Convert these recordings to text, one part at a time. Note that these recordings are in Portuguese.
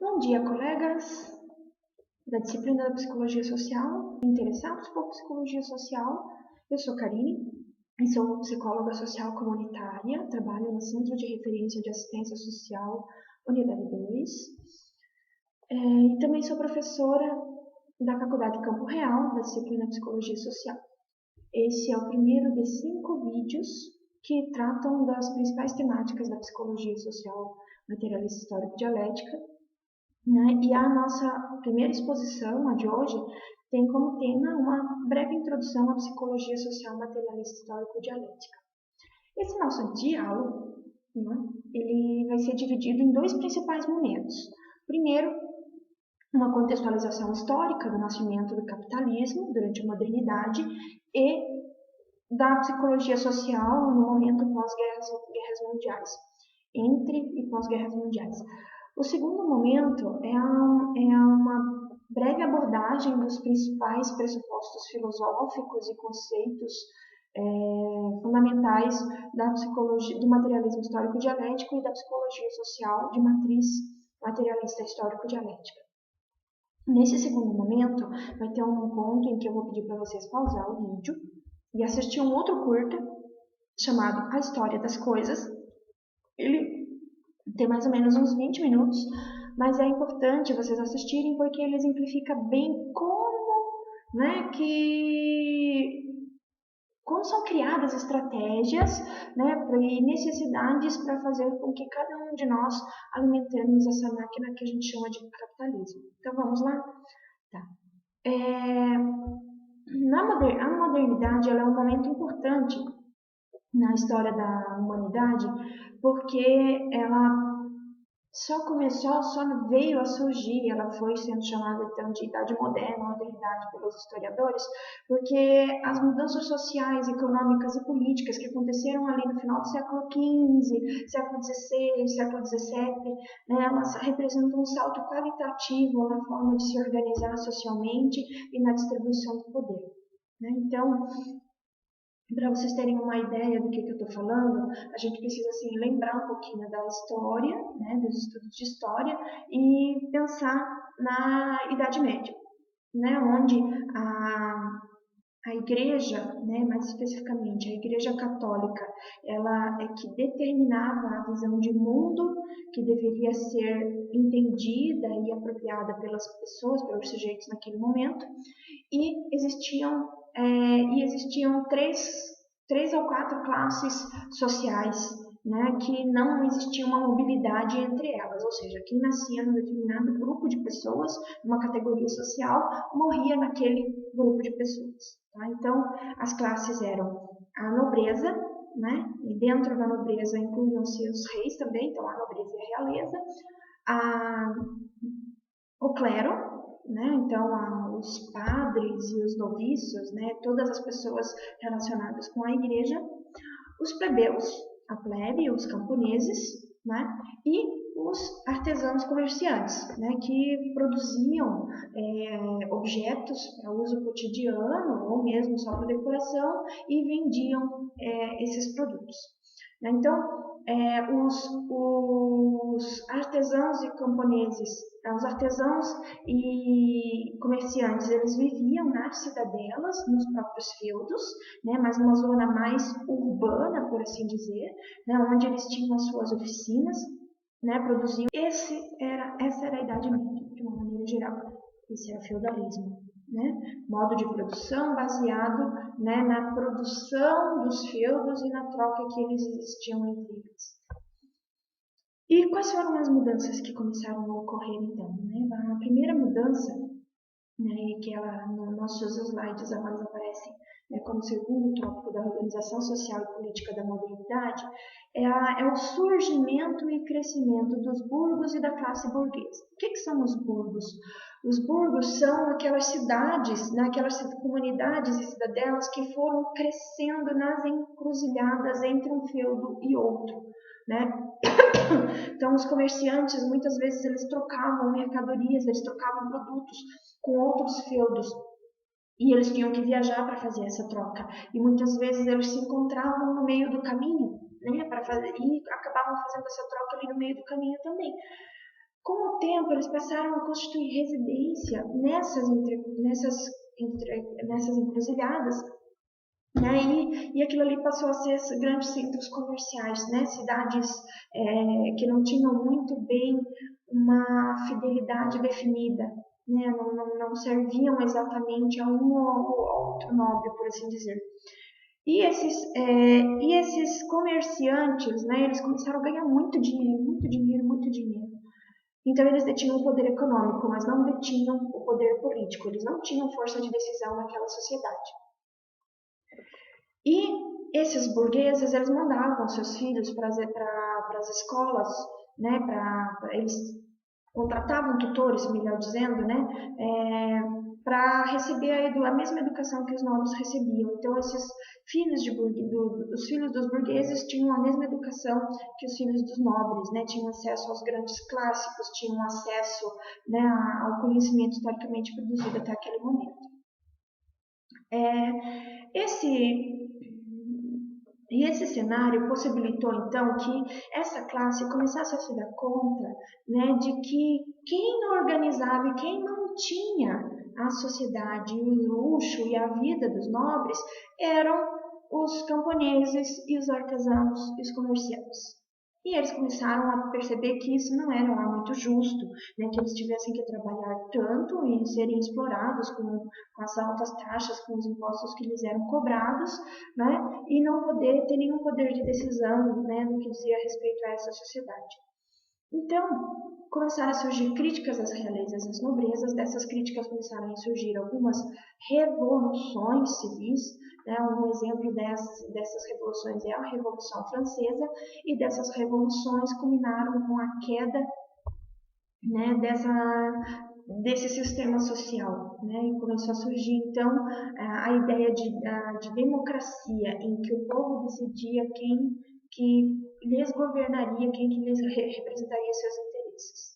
Bom dia, colegas da disciplina da Psicologia Social, interessados por Psicologia Social. Eu sou Karine e sou psicóloga social comunitária, trabalho no Centro de Referência de Assistência Social, Unidade 2, e também sou professora da Faculdade Campo Real, da disciplina Psicologia Social. Esse é o primeiro de 5 vídeos que tratam das principais temáticas da Psicologia Social, Materialista Histórico-Dialética. E a nossa primeira exposição, a de hoje, tem como tema uma breve introdução à psicologia social materialista histórico-dialética. Esse nosso diálogo, ele vai ser dividido em 2 principais momentos. Primeiro, uma contextualização histórica do nascimento do capitalismo durante a modernidade e da psicologia social no momento pós-guerras mundiais, entre e pós-guerras mundiais. O segundo momento é uma breve abordagem dos principais pressupostos filosóficos e conceitos fundamentais da psicologia, do materialismo histórico-dialético e da psicologia social de matriz materialista histórico-dialética. Nesse segundo momento, vai ter um ponto em que eu vou pedir para vocês pausar o vídeo e assistir um outro curta chamado A História das Coisas. Ele tem mais ou menos uns 20 minutos, mas é importante vocês assistirem porque ele exemplifica bem como são criadas estratégias, e necessidades para fazer com que cada um de nós alimentemos essa máquina que a gente chama de capitalismo. Então vamos lá? Tá. A modernidade ela é um momento importante na história da humanidade, porque ela só veio a surgir, ela foi sendo chamada então de Idade Moderna, modernidade pelos historiadores, porque as mudanças sociais, econômicas e políticas que aconteceram ali no final do século XV, século XVI, século XVII, elas representam um salto qualitativo na forma de se organizar socialmente e na distribuição do poder. Então, para vocês terem uma ideia do que eu estou falando, a gente precisa lembrar um pouquinho da história, dos estudos de história, e pensar na Idade Média, onde a Igreja, mais especificamente a Igreja Católica, ela é que determinava a visão de mundo que deveria ser entendida e apropriada pelas pessoas, pelos sujeitos naquele momento, e existiam três ou 4 classes sociais, que não existia uma mobilidade entre elas, ou seja, quem nascia num determinado grupo de pessoas, numa categoria social, morria naquele grupo de pessoas. Então, as classes eram a nobreza, e dentro da nobreza incluíam-se os reis também, então a nobreza e a realeza, o clero, então os padres e os noviços, todas as pessoas relacionadas com a igreja, os plebeus, a plebe, os camponeses, e os artesãos comerciantes, que produziam objetos para uso cotidiano ou mesmo só para decoração e vendiam esses produtos. Então, os artesãos e camponeses, os artesãos e comerciantes, eles viviam nas cidadelas, nos próprios feudos, mas numa zona mais urbana, por assim dizer, onde eles tinham as suas oficinas, produziam. Essa era a Idade Média, de uma maneira geral. Esse era o feudalismo. Modo de produção baseado na produção dos feudos e na troca que eles existiam entre eles. E quais foram as mudanças que começaram a ocorrer então? A primeira mudança, que ela, nos nossos slides agora aparece como segundo tópico da organização social e política da modernidade, é o surgimento e crescimento dos burgos e da classe burguesa. O que são os burgos? Os burgos são aquelas cidades, aquelas comunidades e cidadelas que foram crescendo nas encruzilhadas entre um feudo e outro. Então, os comerciantes, muitas vezes, eles trocavam mercadorias, eles trocavam produtos com outros feudos. E eles tinham que viajar para fazer essa troca. E muitas vezes eles se encontravam no meio do caminho, e acabavam fazendo essa troca ali no meio do caminho também. Com o o tempo, eles passaram a constituir residência nessas encruzilhadas, né? E aquilo ali passou a ser grandes centros comerciais, né? Cidades que não tinham muito bem uma fidelidade definida, né? Não serviam exatamente a um ou outro nobre, por assim dizer. E esses comerciantes, né? Eles começaram a ganhar muito dinheiro, muito dinheiro, muito dinheiro. Então eles detinham o poder econômico, mas não detinham o poder político. Eles não tinham força de decisão naquela sociedade. E esses burgueses, eles mandavam seus filhos para as escolas, né, eles contratavam tutores, melhor dizendo, né, para receber a mesma educação que os nobres recebiam. Então, esses filhos os filhos dos burgueses tinham a mesma educação que os filhos dos nobres, né, tinham acesso aos grandes clássicos, tinham acesso, né, ao conhecimento historicamente produzido até aquele momento. Esse cenário possibilitou, então, que essa classe começasse a se dar conta, né, de que quem organizava e quem mantinha a sociedade, o luxo e a vida dos nobres eram os camponeses e os artesãos e os comerciantes. E eles começaram a perceber que isso não era lá muito justo, né, que eles tivessem que trabalhar tanto e serem explorados com as altas taxas, com os impostos que lhes eram cobrados, né, e não poder ter nenhum poder de decisão, né, no que dizia respeito a essa sociedade. Então, começaram a surgir críticas às realezas, às nobrezas. Dessas críticas começaram a surgir algumas revoluções civis, né? Um exemplo dessas revoluções é a Revolução Francesa, e dessas revoluções culminaram com a queda, né, desse sistema social, né? E começou a surgir, então, a ideia de democracia, em que o povo decidia quem que lhes governaria, quem que lhes representaria seus interesses.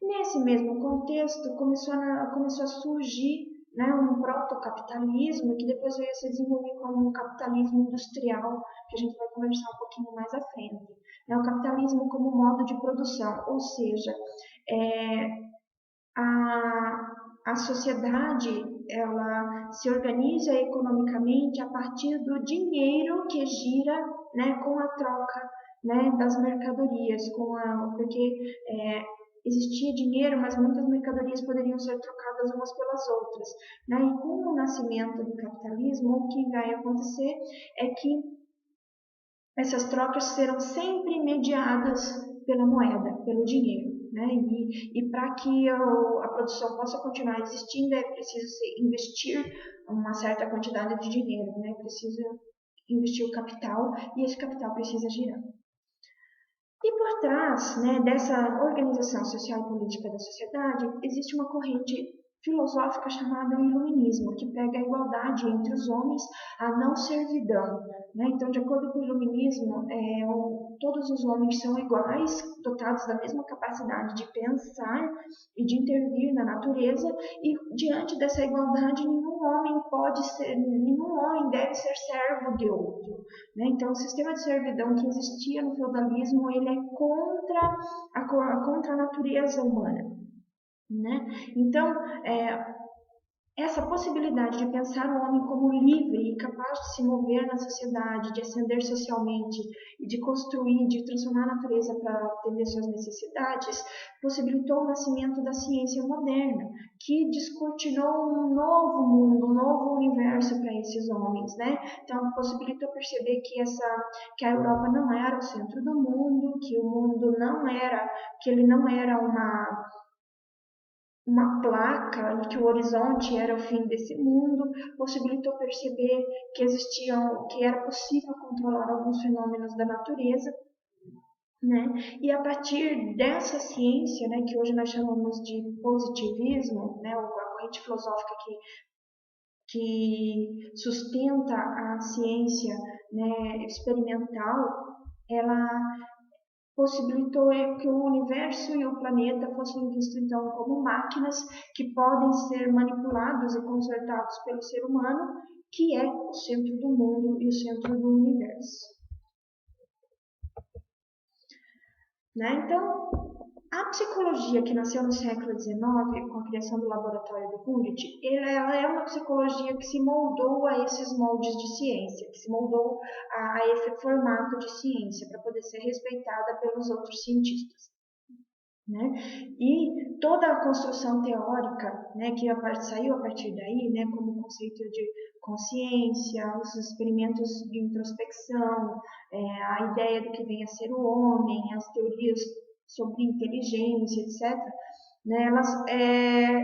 Nesse mesmo contexto, começou a surgir, né, um protocapitalismo que depois veio a se desenvolver como um capitalismo industrial, que a gente vai conversar um pouquinho mais à frente. O capitalismo como modo de produção, ou seja, a sociedade ela se organiza economicamente a partir do dinheiro que gira, né, com a troca, né, das mercadorias, porque existia dinheiro, mas muitas mercadorias poderiam ser trocadas umas pelas outras, né? E com o nascimento do capitalismo, o que vai acontecer é que essas trocas serão sempre mediadas pela moeda, pelo dinheiro, né? E para que a produção possa continuar existindo, é preciso investir uma certa quantidade de dinheiro, né? Precisa investir o capital e esse capital precisa girar. E por trás, né, dessa organização social e política da sociedade, existe uma corrente filosófica chamada Iluminismo, que prega a igualdade entre os homens, a não servidão. Né? Então, de acordo com o Iluminismo, todos os homens são iguais, dotados da mesma capacidade de pensar e de intervir na natureza, e diante dessa igualdade, nenhum homem deve ser servo de outro. Né? Então, o sistema de servidão que existia no feudalismo, ele é contra a natureza humana. Né? Então, essa possibilidade de pensar o homem como livre e capaz de se mover na sociedade, de ascender socialmente e de construir, de transformar a natureza para atender suas necessidades, possibilitou o nascimento da ciência moderna, que descortinou um novo mundo, um novo universo para esses homens, né? Então, possibilitou perceber que a Europa não era o centro do mundo, que o mundo ele não era uma placa e que o horizonte era o fim desse mundo, possibilitou perceber que era possível controlar alguns fenômenos da natureza, né? E a partir dessa ciência, né, que hoje nós chamamos de positivismo, né, a corrente filosófica que sustenta a ciência, né, experimental, ela possibilitou que o universo e o planeta fossem vistos então como máquinas que podem ser manipulados e consertados pelo ser humano, que é o centro do mundo e o centro do universo. Né? Então, A psicologia que nasceu no século XIX, com a criação do laboratório do Wundt, ela é uma psicologia que se moldou a esses moldes de ciência, que se moldou a esse formato de ciência, para poder ser respeitada pelos outros cientistas. Né? E toda a construção teórica, né, que saiu a partir daí, né, como o conceito de consciência, os experimentos de introspecção, a ideia do que vem a ser o homem, as teorias sobre inteligência, etc., né,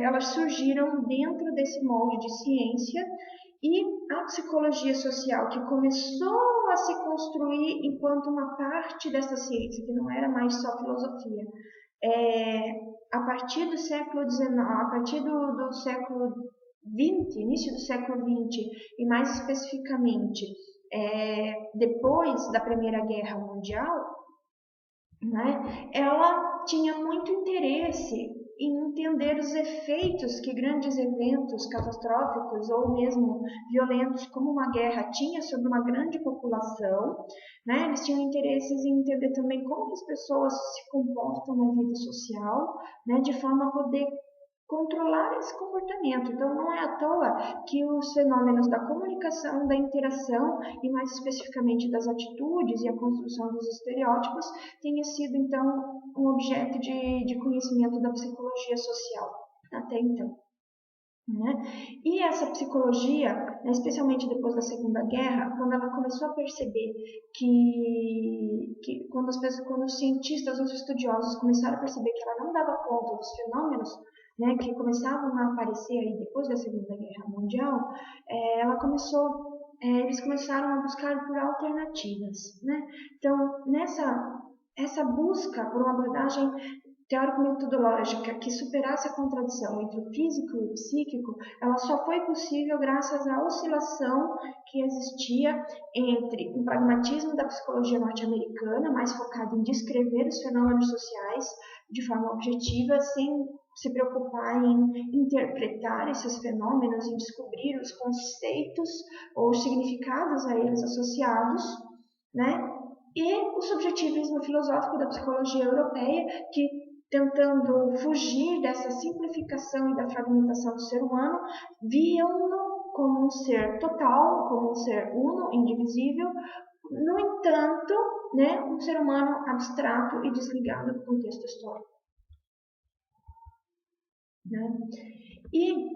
elas surgiram dentro desse molde de ciência, e a psicologia social, que começou a se construir enquanto uma parte dessa ciência, que não era mais só filosofia, a partir do século XIX, a partir do século XX, início do século XX, e mais especificamente depois da Primeira Guerra Mundial, né, ela tinha muito interesse em entender os efeitos que grandes eventos catastróficos ou mesmo violentos como uma guerra tinha sobre uma grande população, né? Eles tinham interesses em entender também como que as pessoas se comportam na vida social, né? De forma a poder controlar esse comportamento. Então, não é à toa que os fenômenos da comunicação, da interação e mais especificamente das atitudes e a construção dos estereótipos tenha sido, então, um objeto de conhecimento da psicologia social até então. Né? E essa psicologia, né, especialmente depois da Segunda Guerra, quando ela começou a perceber que quando os cientistas, os estudiosos começaram a perceber que ela não dava conta dos fenômenos, né, que começavam a aparecer aí depois da Segunda Guerra Mundial, eles começaram a buscar por alternativas, né? Então, essa busca por uma abordagem teórico-metodológica que superasse a contradição entre o físico e o psíquico, ela só foi possível graças à oscilação que existia entre um pragmatismo da psicologia norte-americana, mais focado em descrever os fenômenos sociais de forma objetiva, sem se preocupar em interpretar esses fenômenos, em descobrir os conceitos ou os significados a eles associados, né? E o subjetivismo filosófico da psicologia europeia, que tentando fugir dessa simplificação e da fragmentação do ser humano, viam-no como um ser total, como um ser uno, indivisível, no entanto, né, um ser humano abstrato e desligado do contexto histórico. Né? E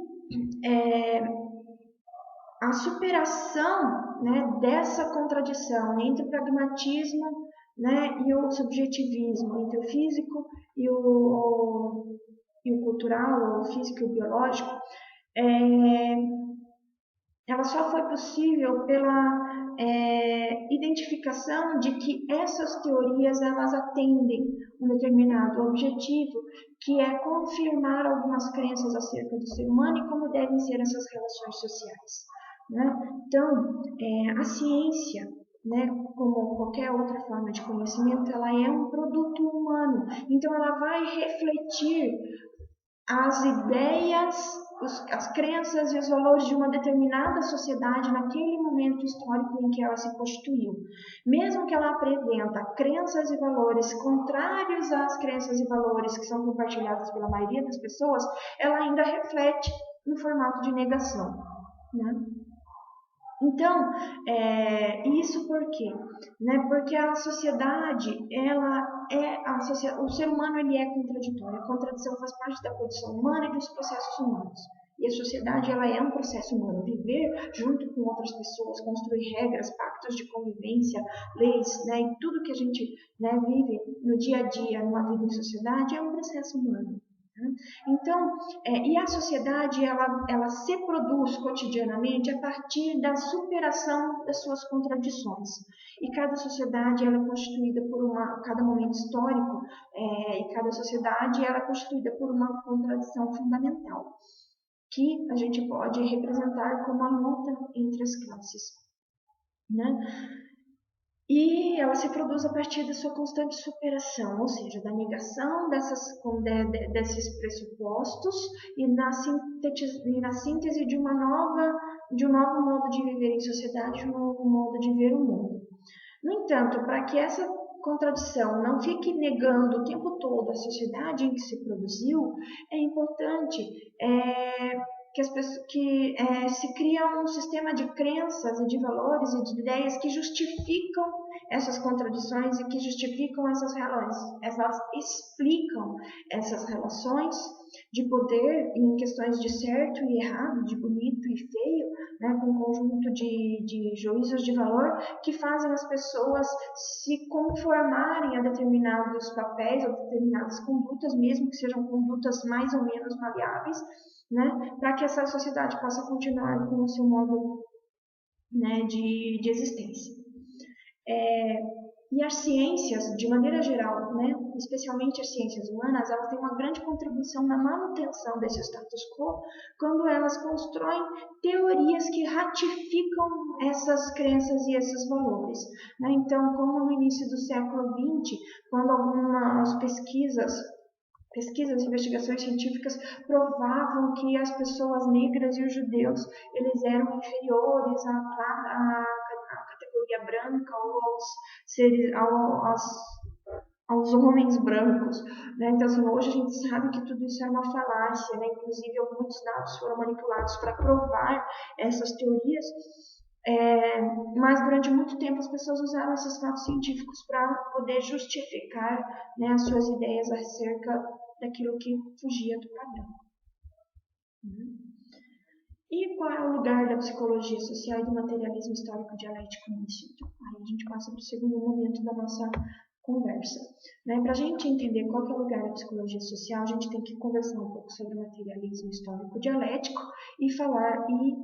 a superação, né, dessa contradição entre o pragmatismo, né, e o subjetivismo, entre o físico e o cultural, o físico e o biológico, ela só foi possível pela identificação de que essas teorias elas atendem um determinado objetivo, que é confirmar algumas crenças acerca do ser humano e como devem ser essas relações sociais. Né? Então, a ciência, né, como qualquer outra forma de conhecimento, ela é um produto humano. Então, ela vai refletir as ideias, as crenças e os valores de uma determinada sociedade naquele momento histórico em que ela se constituiu. Mesmo que ela apresenta crenças e valores contrários às crenças e valores que são compartilhados pela maioria das pessoas, ela ainda reflete no formato de negação. Né? Então, isso por quê? Né? Porque a sociedade, o ser humano ele é contraditório. A contradição faz parte da condição humana e dos processos humanos. E a sociedade ela é um processo humano. Viver junto com outras pessoas, construir regras, pactos de convivência, leis, né? E tudo que a gente, né, vive no dia a dia, numa vida em sociedade, é um processo humano. Então, e a sociedade ela se produz cotidianamente a partir da superação das suas contradições. E cada sociedade ela é constituída cada momento histórico, e cada sociedade ela é constituída por uma contradição fundamental, que a gente pode representar como a luta entre as classes. Né? E ela se produz a partir da sua constante superação, ou seja, da negação desses pressupostos e na síntese de um novo modo de viver em sociedade, de um novo modo de ver o mundo. No entanto, para que essa contradição, não fique negando o tempo todo a sociedade em que se produziu. É importante que as pessoas, se cria um sistema de crenças e de valores e de ideias que justificam essas contradições e que justificam essas relações. Elas explicam essas relações de poder em questões de certo e errado, de bonito e feio, né, com um conjunto de juízos de valor que fazem as pessoas se conformarem a determinados papéis ou determinadas condutas, mesmo que sejam condutas mais ou menos maleáveis, né, para que essa sociedade possa continuar com o seu modo, né, de existência. E as ciências, de maneira geral, né, especialmente as ciências humanas, elas têm uma grande contribuição na manutenção desse status quo quando elas constroem teorias que ratificam essas crenças e esses valores, né? Então, como no início do século XX, quando algumas pesquisas e investigações científicas provavam que as pessoas negras e os judeus eles eram inferiores à categoria branca ou aos homens brancos, né? Então, assim, hoje a gente sabe que tudo isso é uma falácia, né? Inclusive, muitos dados foram manipulados para provar essas teorias, mas durante muito tempo as pessoas usaram esses fatos científicos para poder justificar, né, as suas ideias acerca daquilo que fugia do padrão. E qual é o lugar da psicologia social e do materialismo histórico dialético nisso? Então, aí a gente passa para o segundo momento da nossa conversa. Né? Para a gente entender qual é o lugar da psicologia social, a gente tem que conversar um pouco sobre o materialismo histórico dialético e falar e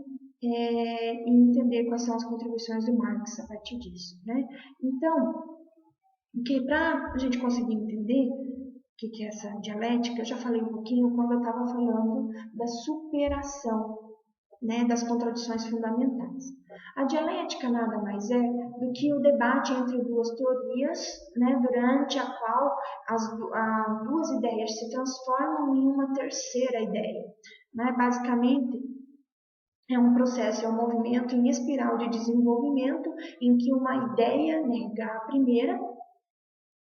entender quais são as contribuições do Marx a partir disso. Né? Então, para a gente conseguir entender o que é essa dialética, eu já falei um pouquinho quando eu estava falando da superação, né, das contradições fundamentais. A dialética nada mais é do que o debate entre duas teorias, né, durante a qual as duas ideias se transformam em uma terceira ideia. Né? Basicamente, é um processo, é um movimento em espiral de desenvolvimento em que uma ideia nega a primeira,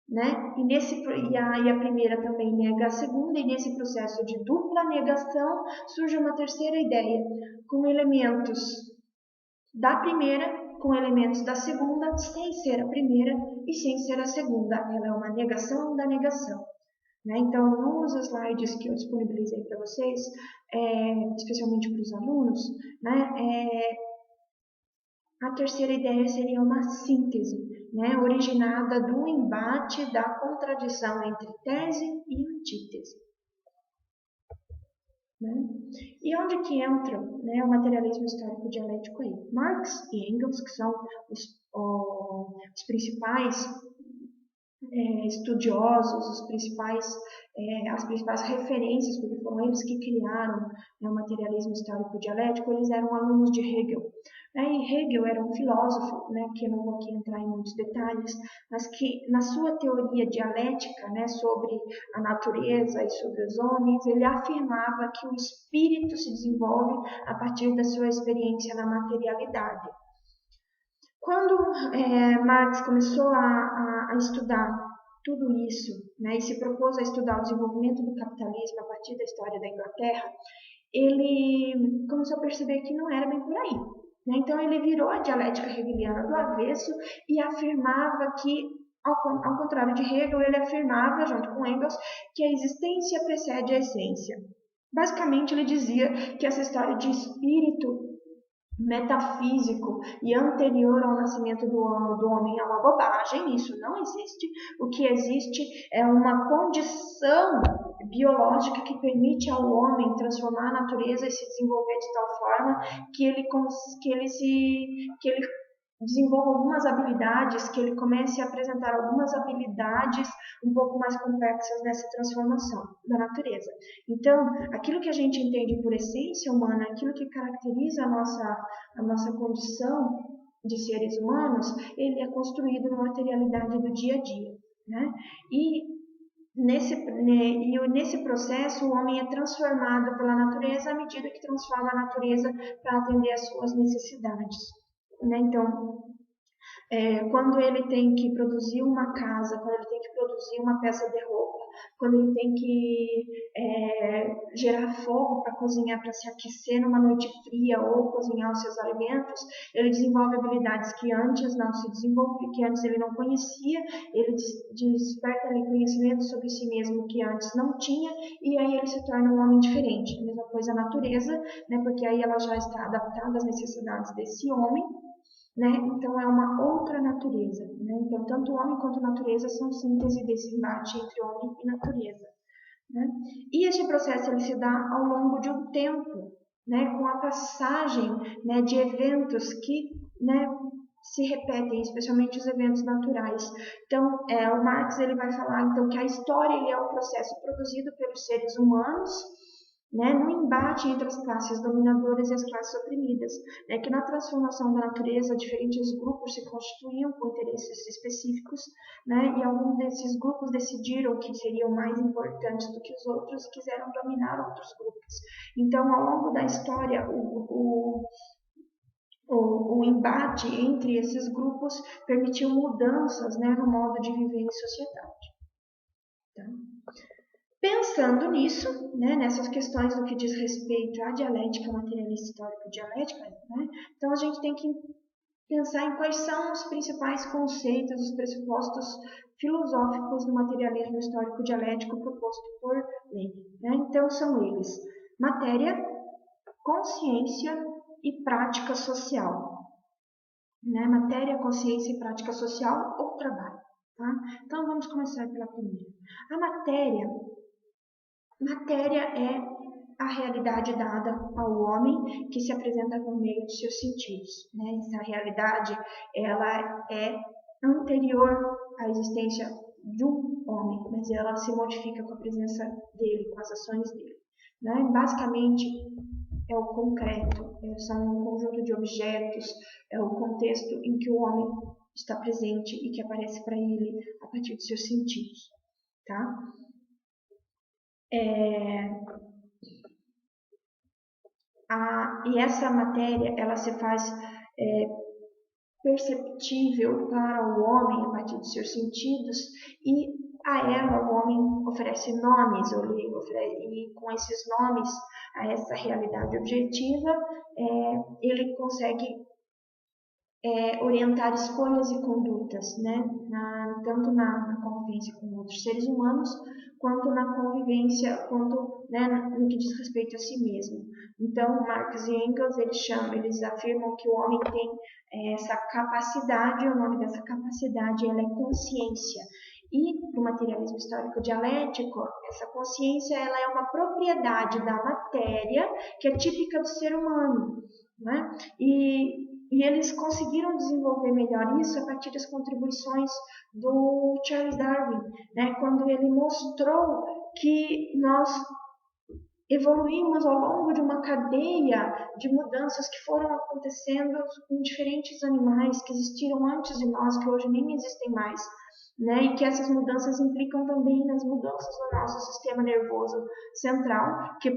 né? E a primeira também nega a segunda, e nesse processo de dupla negação surge uma terceira ideia, com elementos da primeira, com elementos da segunda, sem ser a primeira e sem ser a segunda. Ela é uma negação da negação. Né? Então, nos slides que eu disponibilizei para vocês, especialmente para os alunos, né, a terceira ideia seria uma síntese, né, originada do embate da contradição entre tese e antítese. Né? E onde que entra, né, o materialismo histórico dialético aí? Marx e Engels, que são os principais estudiosos, as principais referências, porque foram eles que criaram, né, o materialismo histórico dialético, eles eram alunos de Hegel. E Hegel era um filósofo, né, que eu não vou aqui entrar em muitos detalhes, mas que na sua teoria dialética, né, sobre a natureza e sobre os homens, ele afirmava que o espírito se desenvolve a partir da sua experiência na materialidade. Quando Marx começou a estudar tudo isso, né, e se propôs a estudar o desenvolvimento do capitalismo a partir da história da Inglaterra, ele começou a perceber que não era bem por aí. Né? Então ele virou a dialética hegeliana do avesso e afirmava que, ao contrário de Hegel, ele afirmava, junto com Engels, que a existência precede a essência. Basicamente, ele dizia que essa história de espírito metafísico e anterior ao nascimento do homem é uma bobagem, isso não existe. O que existe é uma condição biológica que permite ao homem transformar a natureza e se desenvolver de tal forma que ele desenvolva algumas habilidades, que ele comece a apresentar algumas habilidades um pouco mais complexas nessa transformação da natureza. Então, aquilo que a gente entende por essência humana, aquilo que caracteriza a nossa condição de seres humanos, ele é construído na materialidade do dia a dia. Né? E nesse processo, o homem é transformado pela natureza à medida que transforma a natureza para atender às suas necessidades. Né? Então, Quando ele tem que produzir uma casa, quando ele tem que produzir uma peça de roupa, quando ele tem que gerar fogo para cozinhar, para se aquecer numa noite fria ou cozinhar os seus alimentos, ele desenvolve habilidades que antes não se desenvolvia, que antes ele não conhecia, ele desperta ali conhecimento sobre si mesmo que antes não tinha, e aí ele se torna um homem diferente. A mesma coisa a natureza, né, porque aí ela já está adaptada às necessidades desse homem, né? Então é uma outra natureza, né? Então tanto o homem quanto a natureza são síntese desse embate entre homem e natureza, né? E esse processo ele se dá ao longo de um tempo, né? Com a passagem, né, de eventos que, né, se repetem, especialmente os eventos naturais. Então, o Marx ele vai falar então que a história ele é um processo produzido pelos seres humanos, né, no embate entre as classes dominadoras e as classes oprimidas, né, que na transformação da natureza diferentes grupos se constituíam com interesses específicos, né, e alguns desses grupos decidiram que seriam mais importantes do que os outros e quiseram dominar outros grupos. Então, ao longo da história, o embate entre esses grupos permitiu mudanças, né, no modo de viver em sociedade. Tá? Pensando nisso, né, nessas questões do que diz respeito à dialética materialista histórico-dialética, né, então a gente tem que pensar em quais são os principais conceitos, os pressupostos filosóficos do materialismo histórico-dialético proposto por Lenin. Né? Então são eles: matéria, consciência e prática social. Né? Matéria, consciência e prática social ou trabalho. Tá? Então vamos começar pela primeira. A matéria é a realidade dada ao homem que se apresenta por meio de seus sentidos. Né? Essa realidade ela é anterior à existência de um homem, mas ela se modifica com a presença dele, com as ações dele. Né? Basicamente, é o concreto, são um conjunto de objetos, é o contexto em que o homem está presente e que aparece para ele a partir de seus sentidos. Tá? E essa matéria ela se faz perceptível para o homem a partir de seus sentidos e a ela o homem oferece nomes, e com esses nomes a essa realidade objetiva ele consegue orientar escolhas e condutas, né? Tanto na convivência com outros seres humanos, quanto na convivência, né, no que diz respeito a si mesmo. Então, Marx e Engels, eles afirmam que o homem tem essa capacidade, o nome dessa capacidade ela é consciência. E, no materialismo histórico dialético, essa consciência ela é uma propriedade da matéria que é típica do ser humano, né? E eles conseguiram desenvolver melhor isso a partir das contribuições do Charles Darwin, né, quando ele mostrou que nós evoluímos ao longo de uma cadeia de mudanças que foram acontecendo com diferentes animais que existiram antes de nós, que hoje nem existem mais. Né, e que essas mudanças implicam também nas mudanças no nosso sistema nervoso central, que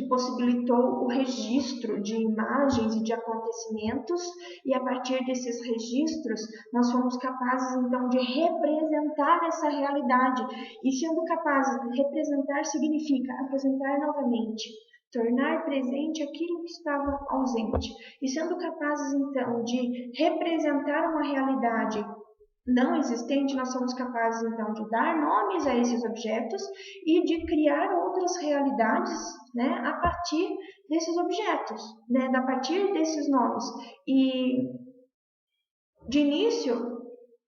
possibilitou o registro de imagens e de acontecimentos, e a partir desses registros nós fomos capazes então de representar essa realidade, e sendo capazes de representar significa apresentar novamente, tornar presente aquilo que estava ausente, e sendo capazes então de representar uma realidade não existente, nós somos capazes então de dar nomes a esses objetos e de criar outras realidades, né, a partir desses objetos, né, a partir desses nomes. E de início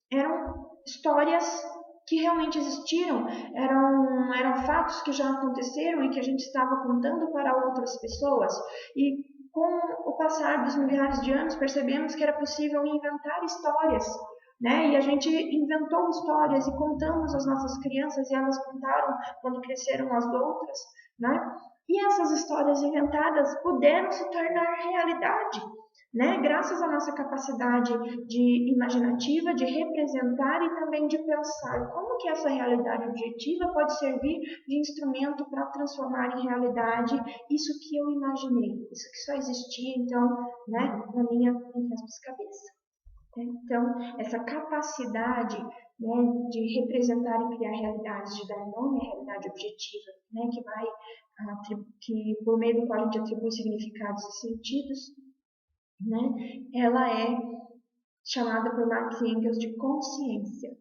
eram histórias que realmente existiram, eram fatos que já aconteceram e que a gente estava contando para outras pessoas. E com o passar dos milhares de anos percebemos que era possível inventar histórias, né? E a gente inventou histórias e contamos às nossas crianças e elas contaram quando cresceram as outras, né? E essas histórias inventadas puderam se tornar realidade, né? Graças à nossa capacidade de imaginativa, de representar e também de pensar como que essa realidade objetiva pode servir de instrumento para transformar em realidade isso que eu imaginei, isso que só existia então, né, na minha cabeça. Então, essa capacidade, né, de representar e criar realidades, de dar nome à realidade objetiva, né, que por meio do qual a gente atribui significados e sentidos, né, ela é chamada por Marx e Engels de consciência.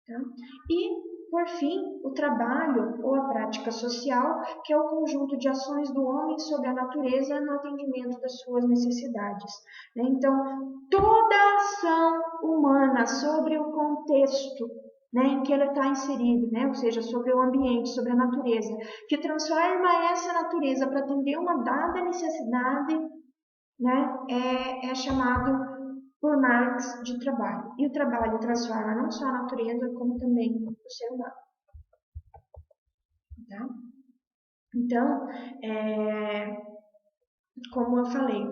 Tá? E, por fim, o trabalho ou a prática social, que é o conjunto de ações do homem sobre a natureza no atendimento das suas necessidades. Né? Então, toda ação humana sobre o contexto, né, em que ela está inserido, né, ou seja, sobre o ambiente, sobre a natureza, que transforma essa natureza para atender uma dada necessidade, né, é chamado por Marx de trabalho. E o trabalho transforma não só a natureza, como também o ser humano. Tá? Então, como eu falei,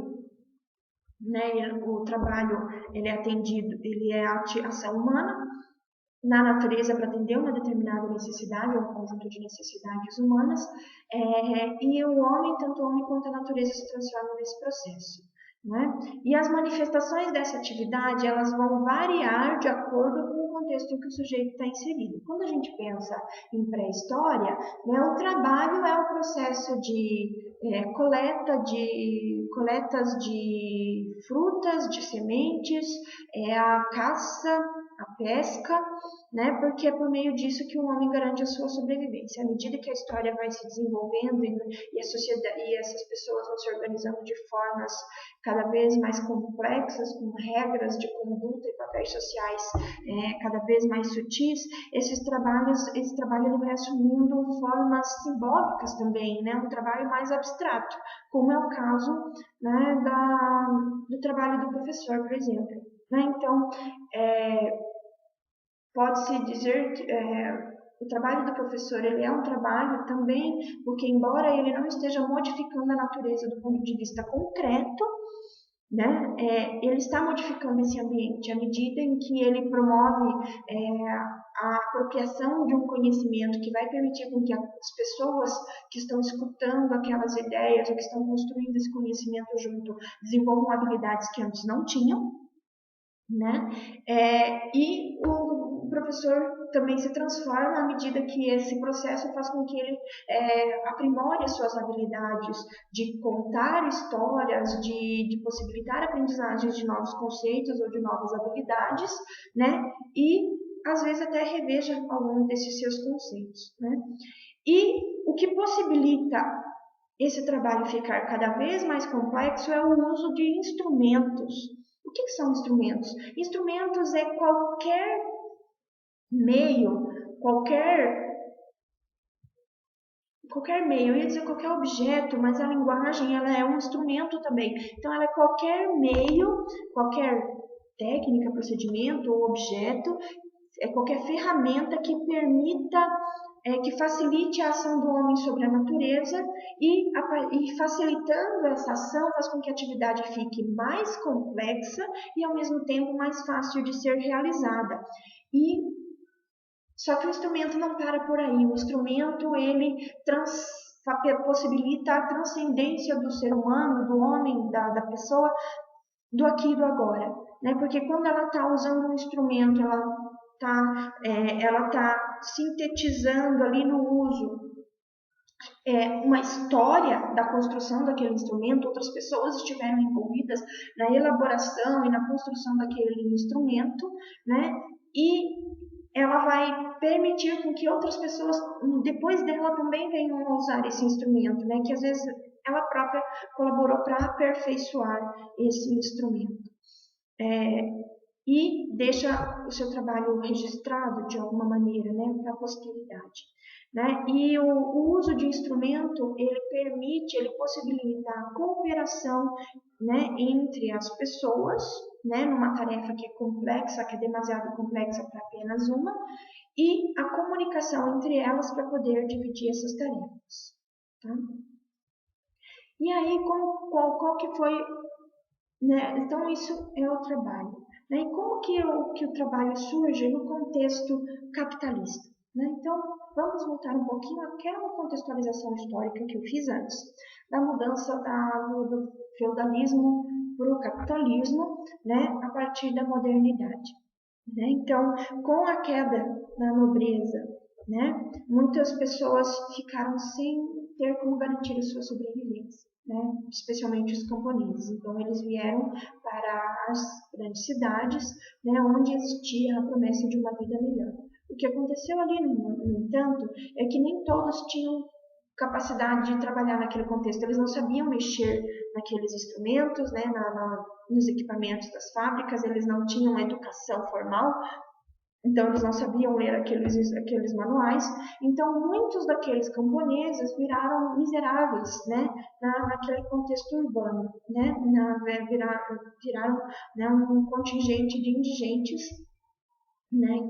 né, o trabalho ele é atendido, ele é a ação humana na natureza para atender uma determinada necessidade ou um conjunto de necessidades humanas, e o homem, tanto o homem quanto a natureza, se transformam nesse processo. Né? E as manifestações dessa atividade elas vão variar de acordo com o contexto em que o sujeito está inserido. Quando a gente pensa em pré-história, né, o trabalho é o processo de coletas de frutas, de sementes, a caça, a pesca, né? Porque é por meio disso que o homem garante a sua sobrevivência. À medida que a história vai se desenvolvendo e a sociedade e essas pessoas vão se organizando de formas cada vez mais complexas, com regras de conduta e papéis sociais cada vez mais sutis, esse trabalho ele vai assumindo formas simbólicas também, né? Um trabalho mais abstrato, como é o caso, né, do trabalho do professor, por exemplo. Né? Então, pode-se dizer que o trabalho do professor ele é um trabalho também, porque embora ele não esteja modificando a natureza do ponto de vista concreto, né, ele está modificando esse ambiente à medida em que ele promove a apropriação de um conhecimento que vai permitir com que as pessoas que estão escutando aquelas ideias ou que estão construindo esse conhecimento junto desenvolvam habilidades que antes não tinham, né? E o professor também se transforma à medida que esse processo faz com que ele aprimore as suas habilidades de contar histórias, de possibilitar aprendizagens de novos conceitos ou de novas habilidades, né? E às vezes até reveja algum desses seus conceitos, né? E o que possibilita esse trabalho ficar cada vez mais complexo é o uso de instrumentos. O que são instrumentos? Instrumentos é qualquer meio, qualquer meio, eu ia dizer qualquer objeto, mas a linguagem ela é um instrumento também. Então, ela é qualquer meio, qualquer técnica, procedimento ou objeto, qualquer ferramenta que permita, que facilite a ação do homem sobre a natureza e facilitando essa ação faz com que a atividade fique mais complexa e ao mesmo tempo mais fácil de ser realizada. Só que o instrumento não para por aí. O instrumento ele possibilita a transcendência do ser humano, do homem, da pessoa, do aqui e do agora, né? Porque quando ela está usando um instrumento, ela tá sintetizando ali no uso uma história da construção daquele instrumento, outras pessoas estiveram envolvidas na elaboração e na construção daquele instrumento, né? E ela vai permitir com que outras pessoas, depois dela, também venham a usar esse instrumento, né? Que às vezes ela própria colaborou para aperfeiçoar esse instrumento. E deixa o seu trabalho registrado de alguma maneira, né, para a posteridade. Né? E o uso de instrumento, ele possibilita a cooperação, né, entre as pessoas, né, numa tarefa que é complexa, que é demasiado complexa para apenas uma, e a comunicação entre elas para poder dividir essas tarefas. Tá? E aí, qual que foi... Né? Então, isso é o trabalho. Né? E como que o trabalho surge no contexto capitalista? Né? Então, vamos voltar um pouquinho àquela contextualização histórica que eu fiz antes, da mudança do feudalismo para o capitalismo, né, a partir da modernidade. Né? Então, com a queda da nobreza, né, muitas pessoas ficaram sem ter como garantir a sua sobrevivência, né, especialmente os camponeses. Então, eles vieram para as grandes cidades, né, onde existia a promessa de uma vida melhor. O que aconteceu ali, no entanto, é que nem todos tinham capacidade de trabalhar naquele contexto. Eles não sabiam mexer naqueles instrumentos, né, nos equipamentos das fábricas, eles não tinham uma educação formal, então eles não sabiam ler aqueles manuais. Então muitos daqueles camponeses viraram miseráveis, né, naquele contexto urbano, né, viraram, né, um contingente de indigentes, né,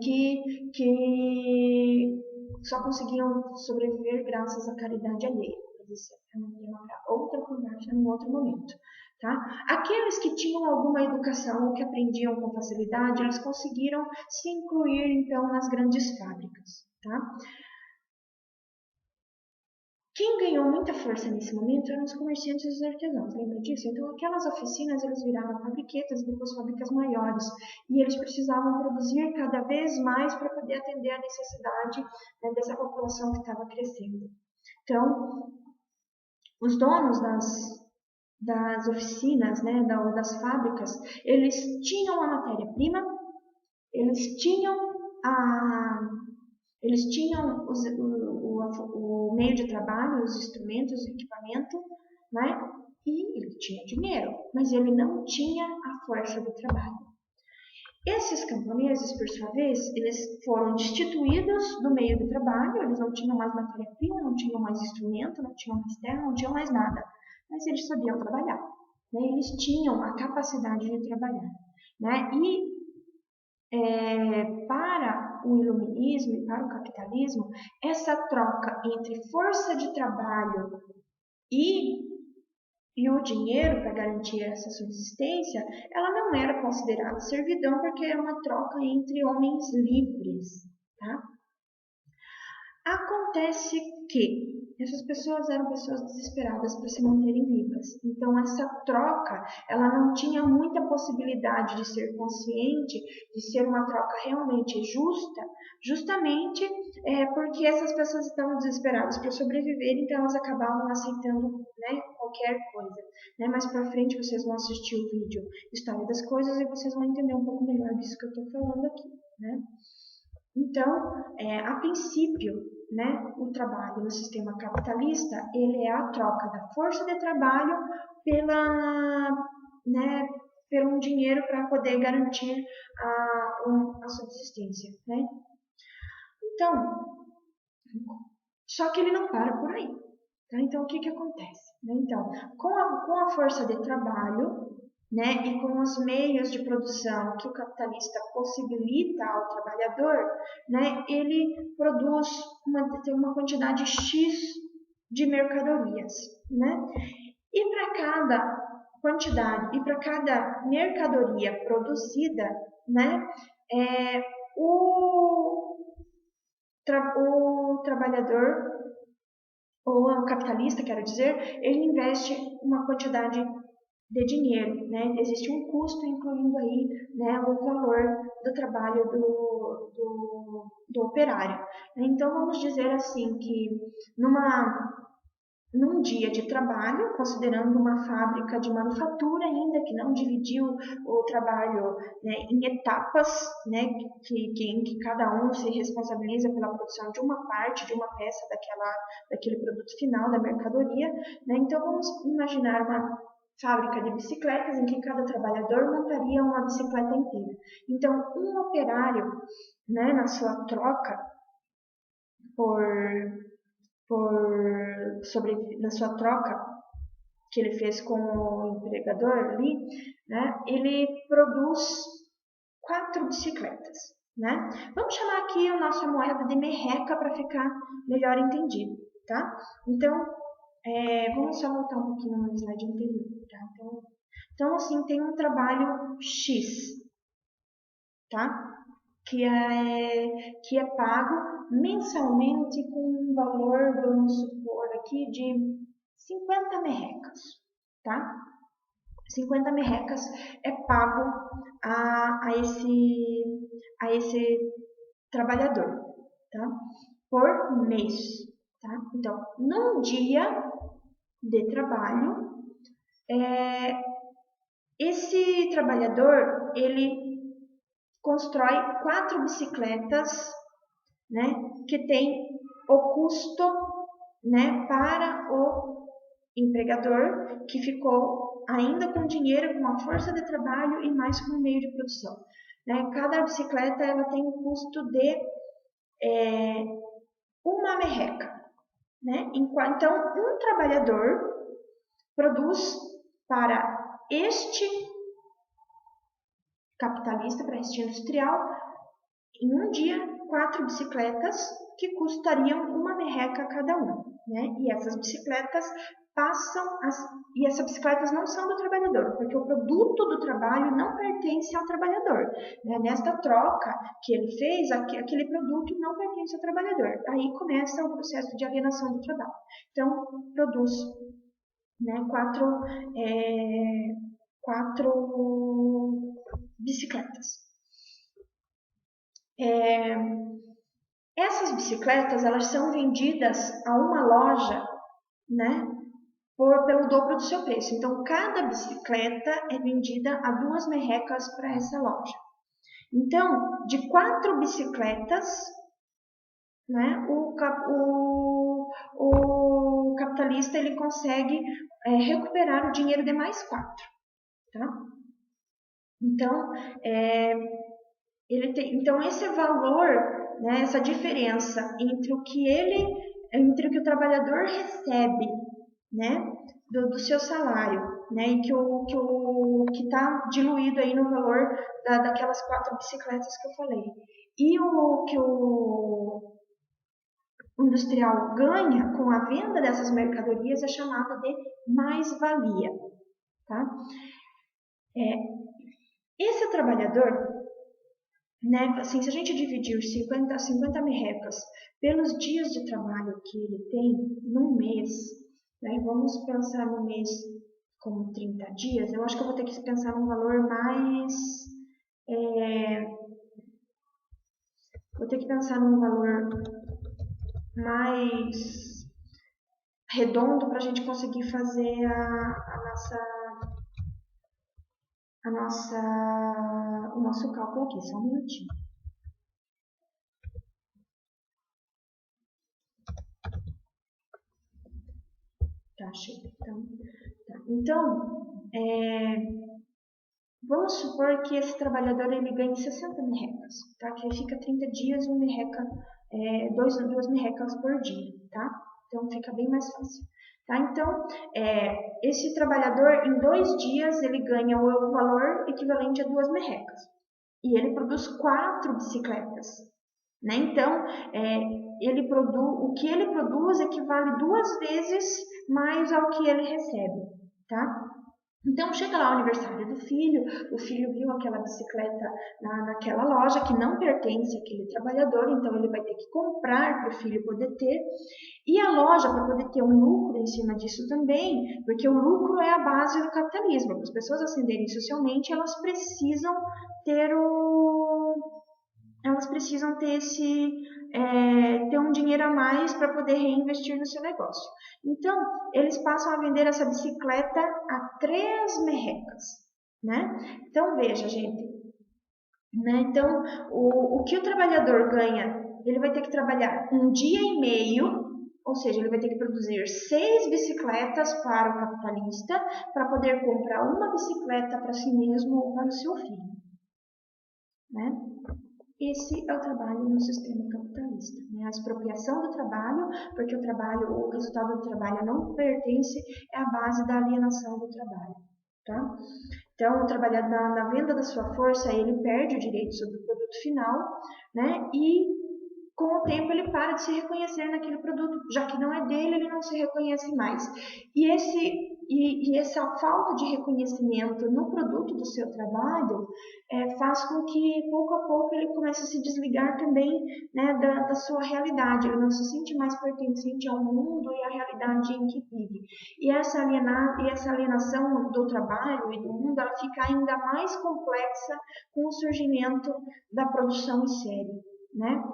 que só conseguiam sobreviver graças à caridade alheia. Mas isso é um tema para outra conversa, em outro momento. Tá? Aqueles que tinham alguma educação ou que aprendiam com facilidade, eles conseguiram se incluir, então, nas grandes fábricas. Tá? Quem ganhou muita força nesse momento eram os comerciantes e os artesãos, lembra disso? Então, aquelas oficinas, eles viraram fabriquetas e depois fábricas maiores, e eles precisavam produzir cada vez mais para poder atender a necessidade, né, dessa população que estava crescendo. Então, os donos das oficinas, né, das fábricas, eles tinham a matéria-prima, eles tinham o meio de trabalho, os instrumentos, o equipamento, né? E ele tinha dinheiro, mas ele não tinha a força do trabalho. Esses camponeses, por sua vez, eles foram destituídos do meio do trabalho, eles não tinham mais matéria-prima, não tinham mais instrumento, não tinham mais terra, não tinham mais nada, mas eles sabiam trabalhar, né? Eles tinham a capacidade de trabalhar, né? E para o iluminismo e para o capitalismo, essa troca entre força de trabalho e o dinheiro para garantir essa subsistência, ela não era considerada servidão porque era uma troca entre homens livres. Tá? Acontece que essas pessoas eram pessoas desesperadas para se manterem vivas. Então essa troca, ela não tinha muita possibilidade de ser consciente, de ser uma troca realmente justa, justamente porque essas pessoas estavam desesperadas para sobreviver, então elas acabavam aceitando, né, qualquer coisa. Né? Mais para frente vocês vão assistir o vídeo História das Coisas e vocês vão entender um pouco melhor disso que eu estou falando aqui. Né? Então, a princípio, né, o trabalho no sistema capitalista, ele é a troca da força de trabalho né, pelo um dinheiro para poder garantir a subsistência, né? Então, só que ele não para por aí. Tá? Então, o que acontece? Né? Então, com a força de trabalho, né, e com os meios de produção que o capitalista possibilita ao trabalhador, né, ele produz uma quantidade X de mercadorias. Né? E para cada quantidade, e para cada mercadoria produzida, né, o trabalhador ou o capitalista, quero dizer, ele investe uma quantidade de dinheiro, né? Existe um custo incluindo aí, né, o valor do trabalho do operário. Então vamos dizer assim que num dia de trabalho, considerando uma fábrica de manufatura ainda que não dividiu o trabalho, né, em etapas, né, em que cada um se responsabiliza pela produção de uma parte, de uma peça daquele produto final da mercadoria. Né? Então vamos imaginar uma fábrica de bicicletas em que cada trabalhador montaria uma bicicleta inteira. Então um operário, né, na sua troca na sua troca que ele fez com o empregador ali, né, ele produz 4 bicicletas. Né? Vamos chamar aqui a nossa moeda de merreca para ficar melhor entendido. Tá? Então, vamos só voltar um pouquinho no slide anterior. Tá? Então, assim, tem um trabalho X, tá? que é pago mensalmente com um valor, vamos supor aqui, de 50 merrecas, tá? 50 merrecas é pago a esse trabalhador, tá? Por mês, tá? Então, num dia de trabalho, esse trabalhador, ele constrói 4 bicicletas, né, que tem o custo, né, para o empregador, que ficou ainda com dinheiro, com a força de trabalho e mais com o meio de produção. Né? Cada bicicleta ela tem um custo de uma merreca. Né? Então, um trabalhador produz para este capitalista, para este industrial, em um dia, 4 bicicletas que custariam uma merreca cada uma. Né? E essas bicicletas e essas bicicletas não são do trabalhador, porque o produto do trabalho não pertence ao trabalhador. Né? Nesta troca que ele fez, aquele produto não pertence ao trabalhador. Aí começa o processo de alienação do trabalho. Então, produz, né, 4 bicicletas. Essas bicicletas, elas são vendidas a uma loja, né, pelo dobro do seu preço. Então, cada bicicleta é vendida a 2 merrecas para essa loja. Então, de 4 bicicletas, né, o capitalista ele consegue recuperar o dinheiro de mais 4. Tá? Então, então esse valor, né, essa diferença entre o que o trabalhador recebe, né, do seu salário, né, e que está diluído aí no valor daquelas 4 bicicletas que eu falei, e o que o industrial ganha com a venda dessas mercadorias é chamado de mais-valia. Tá? Esse trabalhador, né, assim, se a gente dividir 50 merrecas pelos dias de trabalho que ele tem num mês, né, vamos pensar no mês como 30 dias, eu acho que eu vou ter que pensar num valor mais... vou ter que pensar num valor mais redondo para a gente conseguir fazer o nosso cálculo aqui, só um minutinho. Tá, chega. Então, vamos supor que esse trabalhador ele ganhe 60 merrecas, tá? Que aí fica 30 dias, uma merreca, 2 merrecas por dia, tá? Então, fica bem mais fácil. Tá? Então, esse trabalhador, em 2 dias, ele ganha o valor equivalente a 2 merrecas. E ele produz 4 bicicletas. Né? Então, o que ele produz equivale 2 vezes mais ao que ele recebe. Tá? Então, chega lá o aniversário do filho, o filho viu aquela bicicleta naquela loja que não pertence àquele trabalhador, então ele vai ter que comprar para o filho poder ter. E a loja, para poder ter um lucro em cima disso também, porque o lucro é a base do capitalismo. Para as pessoas ascenderem socialmente, elas precisam ter ter um dinheiro a mais para poder reinvestir no seu negócio. Então, eles passam a vender essa bicicleta a 3 merrecas, né? Então, veja, gente, né? Então, o que o trabalhador ganha, ele vai ter que trabalhar 1 dia e meio, ou seja, ele vai ter que produzir 6 bicicletas para o capitalista para poder comprar uma bicicleta para si mesmo ou para o seu filho, né? Esse é o trabalho no sistema capitalista, né? A expropriação do trabalho, porque o resultado do trabalho não pertence, é a base da alienação do trabalho, tá? Então, o trabalhador, na venda da sua força, ele perde o direito sobre o produto final, né? E, com o tempo, ele para de se reconhecer naquele produto, já que não é dele, ele não se reconhece mais. E esse E essa falta de reconhecimento no produto do seu trabalho faz com que, pouco a pouco, ele comece a se desligar também, né, da sua realidade. Ele não se sente mais pertencente ao mundo e à realidade em que vive. E essa alienação do trabalho e do mundo, ela fica ainda mais complexa com o surgimento da produção em série, né?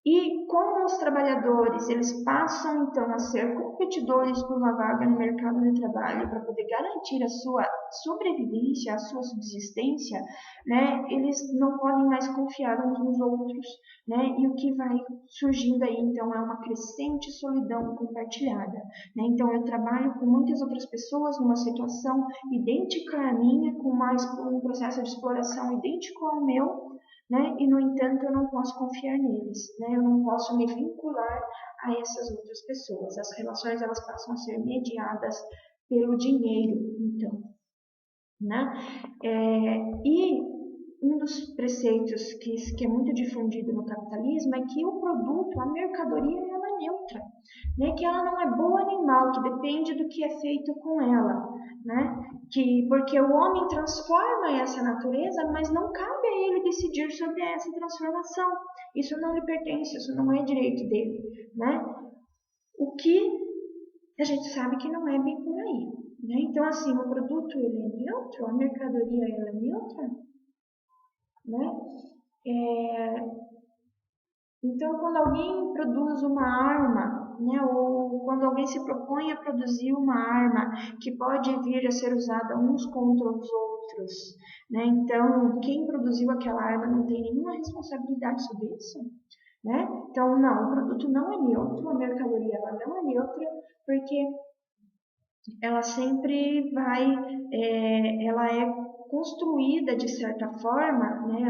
E como os trabalhadores eles passam então a ser competidores por uma vaga no mercado de trabalho para poder garantir a sua sobrevivência, a sua subsistência, né, eles não podem mais confiar uns nos outros, né, e o que vai surgindo aí então é uma crescente solidão compartilhada, né? Então eu trabalho com muitas outras pessoas numa situação idêntica à minha, com um processo de exploração idêntico ao meu, né? E, no entanto, eu não posso confiar neles, né? Eu não posso me vincular a essas outras pessoas. As relações, elas passam a ser mediadas pelo dinheiro, então, né? E um dos preceitos que é muito difundido no capitalismo é que o produto, a mercadoria, ela é neutra, né? Que ela não é boa nem mal, que depende do que é feito com ela, né? Porque o homem transforma essa natureza, mas não cabe a ele decidir sobre essa transformação. Isso não lhe pertence, isso não é direito dele, né? O que a gente sabe que não é bem por aí, né? Então, assim, o produto ele é neutro, a mercadoria ela é neutra, né? Então, quando alguém produz uma arma, né, ou quando alguém se propõe a produzir uma arma que pode vir a ser usada uns contra os outros, né, então quem produziu aquela arma não tem nenhuma responsabilidade sobre isso, né? Então, não, o produto não é neutro, a mercadoria ela não é neutra, porque ela sempre ela é construída de certa forma, né?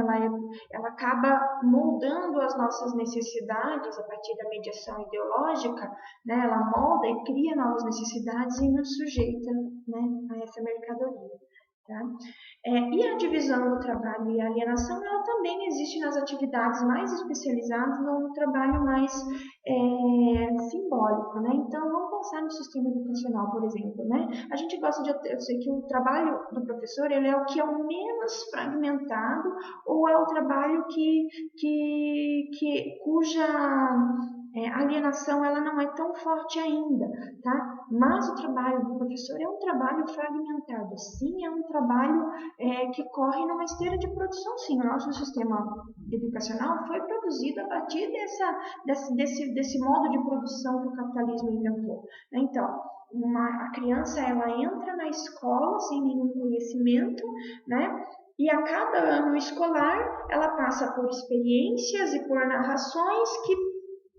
Ela acaba moldando as nossas necessidades a partir da mediação ideológica, né? Ela molda e cria novas necessidades e nos sujeita, né, a essa mercadoria. Tá? E a divisão do trabalho e a alienação, ela também existe nas atividades mais especializadas ou no trabalho mais simbólico, né? Então, vamos pensar no sistema educacional, por exemplo, né? A gente gosta de eu sei que o trabalho do professor, ele é o que é o menos fragmentado ou é o trabalho cuja alienação ela não é tão forte ainda, tá? Mas o trabalho do professor é um trabalho fragmentado, sim, é um trabalho que corre numa esteira de produção, sim. O nosso sistema educacional foi produzido a partir desse modo de produção que o capitalismo inventou. Então, a criança ela entra na escola sem nenhum conhecimento, né? E a cada ano escolar ela passa por experiências e por narrações que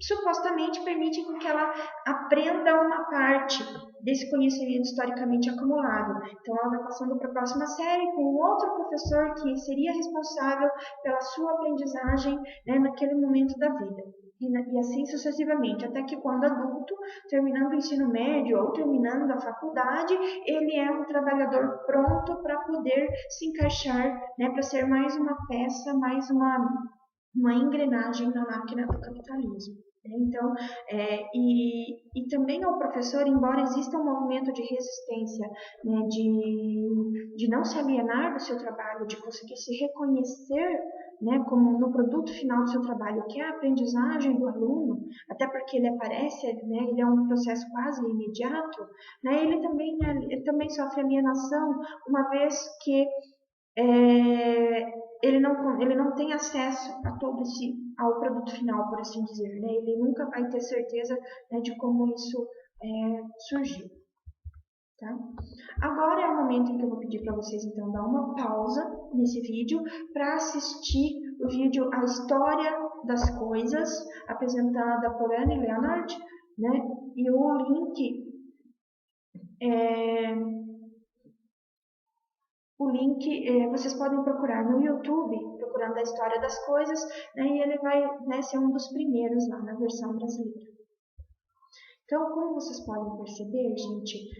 supostamente permitem que ela aprenda uma parte desse conhecimento historicamente acumulado. Então, ela vai passando para a próxima série com outro professor que seria responsável pela sua aprendizagem, né, naquele momento da vida. E assim sucessivamente, até que quando adulto, terminando o ensino médio ou terminando a faculdade, ele é um trabalhador pronto para poder se encaixar, né, para ser mais uma peça, mais uma engrenagem na máquina do capitalismo. Então, e também ao professor, embora exista um movimento de resistência, né, de não se alienar do seu trabalho, de conseguir se reconhecer, né, como no produto final do seu trabalho, que é a aprendizagem do aluno, até porque ele aparece, né, ele é um processo quase imediato, né, ele também sofre alienação, uma vez que ele não tem acesso a ao produto final, por assim dizer, né? Ele nunca vai ter certeza, né, de como isso surgiu, tá? Agora é o momento em que eu vou pedir para vocês, então, dar uma pausa nesse vídeo para assistir o vídeo A História das Coisas, apresentada por Annie Leonard, né? E o link vocês podem procurar no YouTube, procurando a História das Coisas, né, e ele vai, né, ser um dos primeiros lá na versão brasileira. Então, como vocês podem perceber, gente,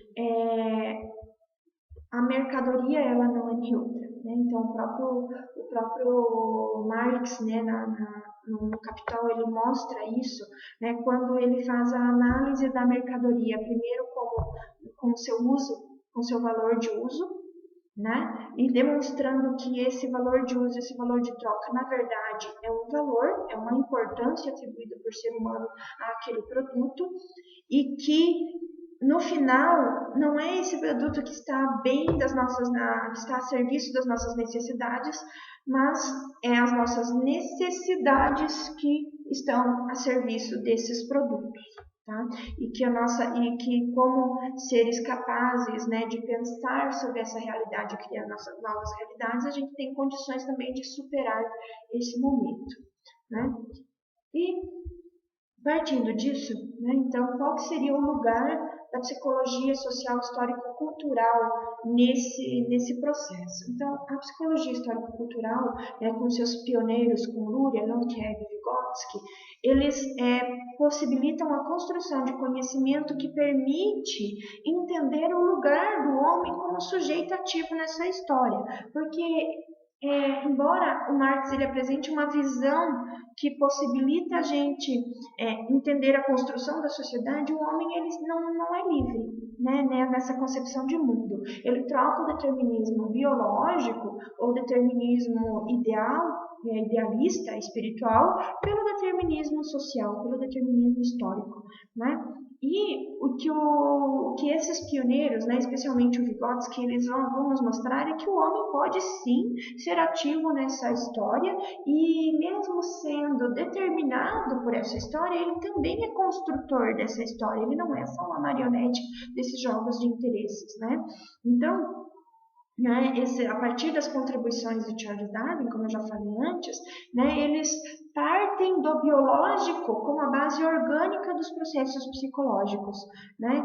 a mercadoria ela não é neutra, né? Então, o próprio Marx, né, no Capital, ele mostra isso, né, quando ele faz a análise da mercadoria, primeiro como seu uso, com seu valor de uso, né? E demonstrando que esse valor de uso, esse valor de troca, na verdade, é um valor, é uma importância atribuída por ser humano àquele produto, e que no final não é esse produto que está que está a serviço das nossas necessidades, mas é as nossas necessidades que estão a serviço desses produtos. Tá? E que como seres capazes, né, de pensar sobre essa realidade, criar nossas novas realidades, a gente tem condições também de superar esse momento, né? E partindo disso, né, então, qual que seria o lugar da psicologia social histórico-cultural nesse processo? Então, a psicologia histórico-cultural, né, com seus pioneiros, com Luria, Lonkev e Vygotsky, eles possibilitam a construção de conhecimento que permite entender o lugar do homem como sujeito ativo nessa história, porque embora o Marx ele apresente uma visão que possibilita a gente entender a construção da sociedade, o homem ele não é livre, né, nessa concepção de mundo. Ele troca o determinismo biológico ou determinismo idealista, espiritual, pelo determinismo social, pelo determinismo histórico, né? E o que esses pioneiros, né, especialmente o Vygotsky, eles vão nos mostrar é que o homem pode sim ser ativo nessa história e mesmo sendo determinado por essa história, ele também é construtor dessa história, ele não é só uma marionete desses jogos de interesses, né? Então, né, a partir das contribuições de Charles Darwin, como eu já falei antes, né, eles partem do biológico como a base orgânica dos processos psicológicos, né,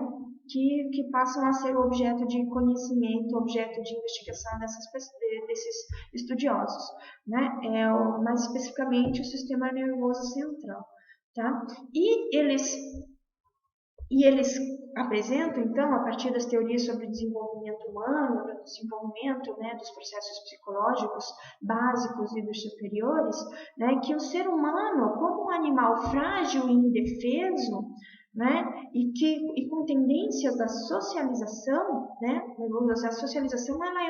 que passam a ser objeto de conhecimento, objeto de investigação desses estudiosos, né, mais especificamente o sistema nervoso central. Tá? E eles apresentam, então, a partir das teorias sobre desenvolvimento humano, do desenvolvimento, né, dos processos psicológicos básicos e dos superiores, né, que o ser humano, como um animal frágil e indefeso, né, e com tendências da socialização, né, a socialização ela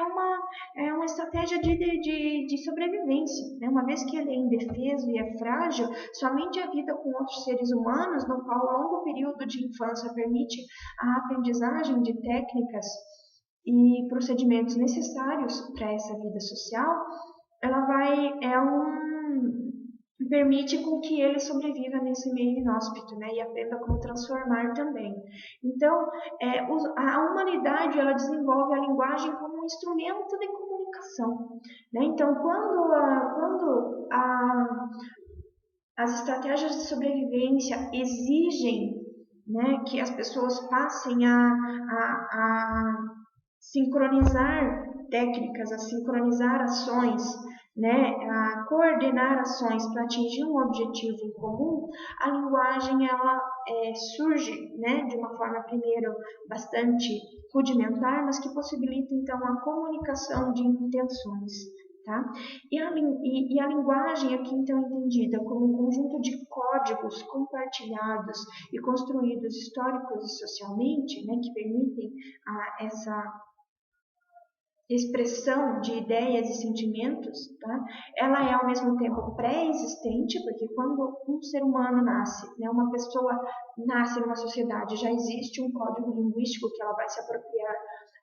é uma estratégia de sobrevivência, né, uma vez que ele é indefeso e é frágil, somente a vida com outros seres humanos, no qual o longo período de infância permite a aprendizagem de técnicas e procedimentos necessários para essa vida social, permite com que ele sobreviva nesse meio inóspito, né, e aprenda como transformar também. Então, a humanidade ela desenvolve a linguagem como um instrumento de comunicação, né? Então, as estratégias de sobrevivência exigem, né, que as pessoas passem a sincronizar técnicas, a sincronizar ações, né, a coordenar ações para atingir um objetivo em comum, a linguagem ela surge, né, de uma forma primeiro bastante rudimentar, mas que possibilita então a comunicação de intenções. Tá? E a linguagem aqui então entendida como um conjunto de códigos compartilhados e construídos históricos e socialmente, né, que permitem essa expressão de ideias e sentimentos, tá? Ela é ao mesmo tempo pré-existente, porque quando um ser humano nasce, né, uma pessoa nasce numa sociedade, já existe um código linguístico que ela vai se apropriar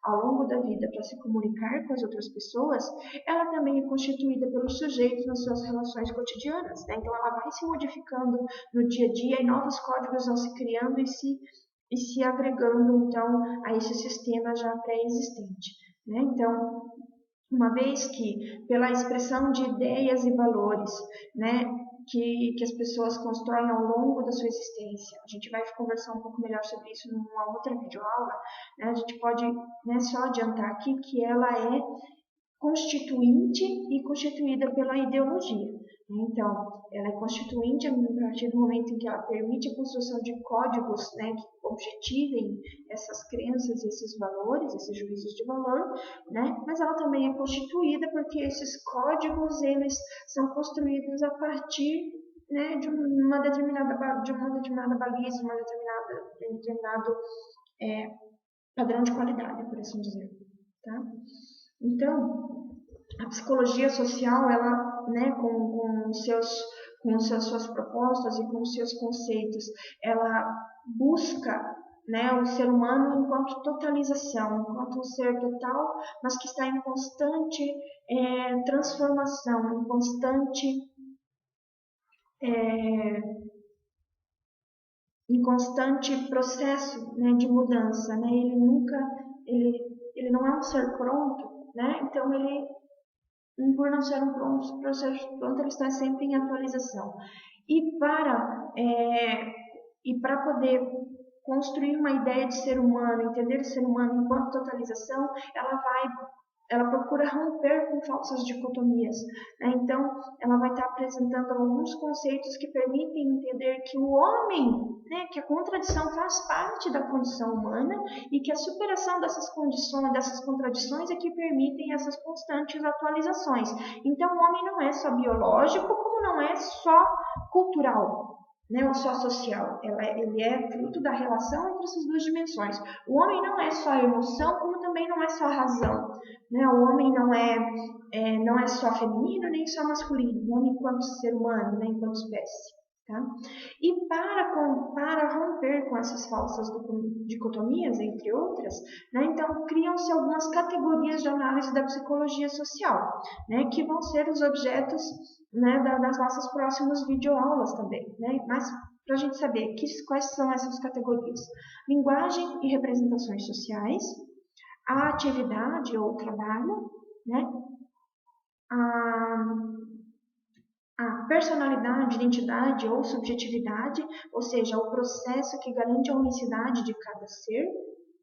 ao longo da vida para se comunicar com as outras pessoas, ela também é constituída pelos sujeitos nas suas relações cotidianas, né? Então ela vai se modificando no dia a dia e novos códigos vão se criando e se agregando então a esse sistema já pré-existente. Né? Então, uma vez que pela expressão de ideias e valores, né, que as pessoas constroem ao longo da sua existência, a gente vai conversar um pouco melhor sobre isso numa outra videoaula, né, a gente pode, né, só adiantar aqui que ela é constituinte e constituída pela ideologia. Então, ela é constituinte a partir do momento em que ela permite a construção de códigos, né, que objetivem essas crenças, esses valores, esses juízos de valor, né, mas ela também é constituída porque esses códigos eles são construídos a partir, né, de uma determinada baliza, de um determinado padrão de qualidade, por assim dizer, tá? Então, a psicologia social, ela, né, suas propostas e com os seus conceitos, ela busca, né, o ser humano enquanto totalização, enquanto um ser total, mas que está em constante transformação, é, em constante processo, né, de mudança, né? Ele não é um ser pronto, né? Então por não ser um processo pronto, ele está sempre em atualização. E para poder construir uma ideia de ser humano, entender o ser humano enquanto totalização, ela procura romper com falsas dicotomias, né? Então, ela vai estar apresentando alguns conceitos que permitem entender que o homem, né, que a contradição faz parte da condição humana e que a superação dessas condições, dessas contradições é que permitem essas constantes atualizações. Então, o homem não é só biológico, como não é só cultural, né, ou só social. Ele é fruto da relação entre essas duas dimensões. O homem não é só emoção, como também não é só razão. Né? O homem não é só feminino nem só masculino. O homem enquanto ser humano, né, enquanto espécie. Tá? E para romper com essas falsas dicotomias, entre outras, né, então criam-se algumas categorias de análise da psicologia social, né, que vão ser os objetos, né, das nossas próximas videoaulas também. Né? Mas para a gente saber quais são essas categorias: linguagem e representações sociais, a atividade ou trabalho, né? A personalidade, identidade ou subjetividade, ou seja, o processo que garante a unicidade de cada ser,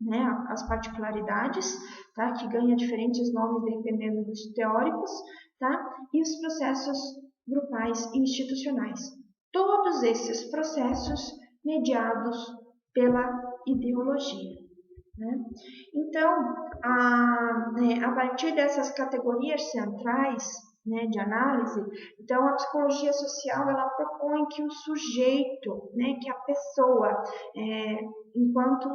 né? As particularidades, tá? Que ganha diferentes nomes dependendo dos teóricos, tá? E os processos grupais e institucionais. Todos esses processos mediados pela ideologia. Né? Então, a partir dessas categorias centrais, né, de análise, então a psicologia social ela propõe que o sujeito, né, que a pessoa, enquanto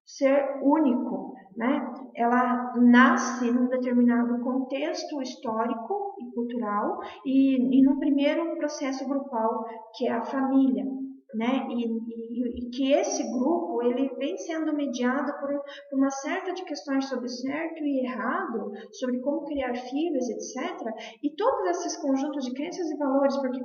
ser único, né, ela nasce num determinado contexto histórico e cultural e num primeiro processo grupal que é a família. Né? E que esse grupo ele vem sendo mediado por uma série de questões sobre certo e errado, sobre como criar filhos, etc. E todos esses conjuntos de crenças e valores, porque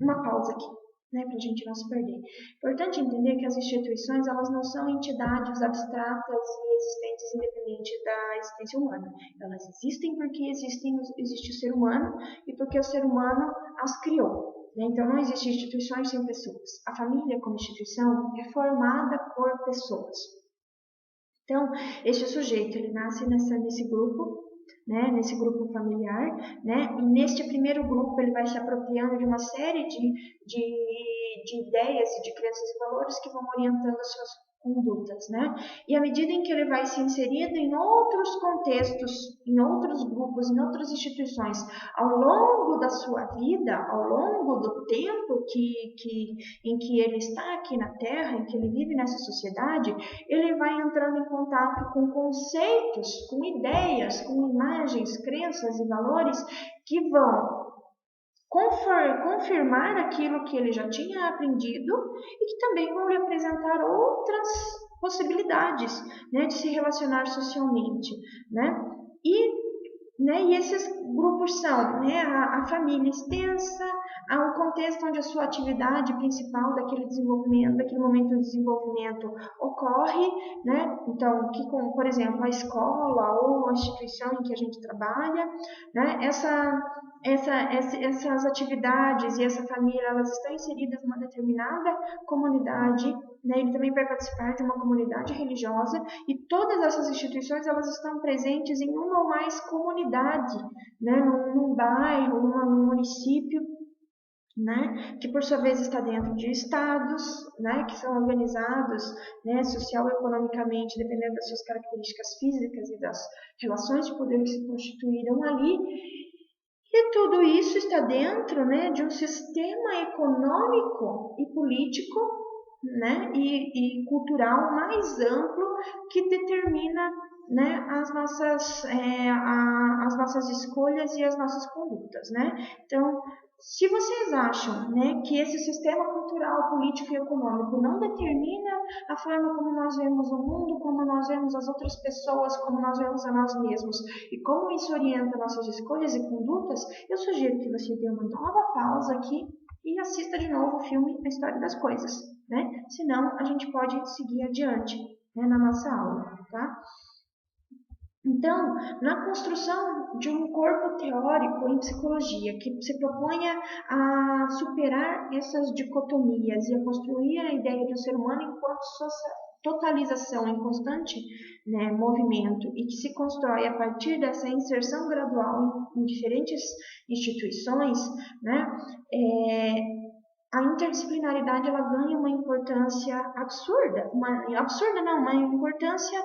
uma pausa aqui, né, para a gente não se perder. Importante entender que as instituições elas não são entidades abstratas e existentes independente da existência humana. Elas existem porque existe o ser humano e porque o ser humano as criou. Né? Então não existem instituições sem pessoas. A família como instituição é formada por pessoas. Então, este sujeito ele nasce nesse grupo, né, nesse grupo familiar, né, e neste primeiro grupo ele vai se apropriando de uma série de ideias e de crenças e valores que vão orientando as suas condutas, né? E à medida em que ele vai se inserindo em outros contextos, em outros grupos, em outras instituições, ao longo da sua vida, ao longo do tempo em que ele está aqui na Terra, em que ele vive nessa sociedade, ele vai entrando em contato com conceitos, com ideias, com imagens, crenças e valores que vão confirmar aquilo que ele já tinha aprendido e que também vão lhe apresentar outras possibilidades, né, de se relacionar socialmente, né? E esses grupos são, né, a família extensa, o contexto onde a sua atividade principal daquele momento de desenvolvimento ocorre, né? Então, por exemplo, a escola ou a instituição em que a gente trabalha, né? Essas atividades e essa família, elas estão inseridas numa determinada comunidade, né? Ele também vai participar de uma comunidade religiosa e todas essas instituições, elas estão presentes em uma ou mais comunidade, né? Num bairro, num município, né, que por sua vez está dentro de estados, né, que são organizados, né, social e economicamente, dependendo das suas características físicas e das relações de poder que se constituíram ali. E tudo isso está dentro, né, de um sistema econômico e político, né, e cultural mais amplo que determina, né, as nossas escolhas e as nossas condutas, né? Então, se vocês acham, né, que esse sistema cultural, político e econômico não determina a forma como nós vemos o mundo, como nós vemos as outras pessoas, como nós vemos a nós mesmos e como isso orienta nossas escolhas e condutas, eu sugiro que você dê uma nova pausa aqui e assista de novo o filme A História das Coisas, né? Senão a gente pode seguir adiante, né, na nossa aula, tá? Então, na construção de um corpo teórico em psicologia que se proponha a superar essas dicotomias e a construir a ideia do ser humano enquanto totalização em constante, né, movimento e que se constrói a partir dessa inserção gradual em diferentes instituições, né, a interdisciplinaridade ela ganha uma importância absurda, uma importância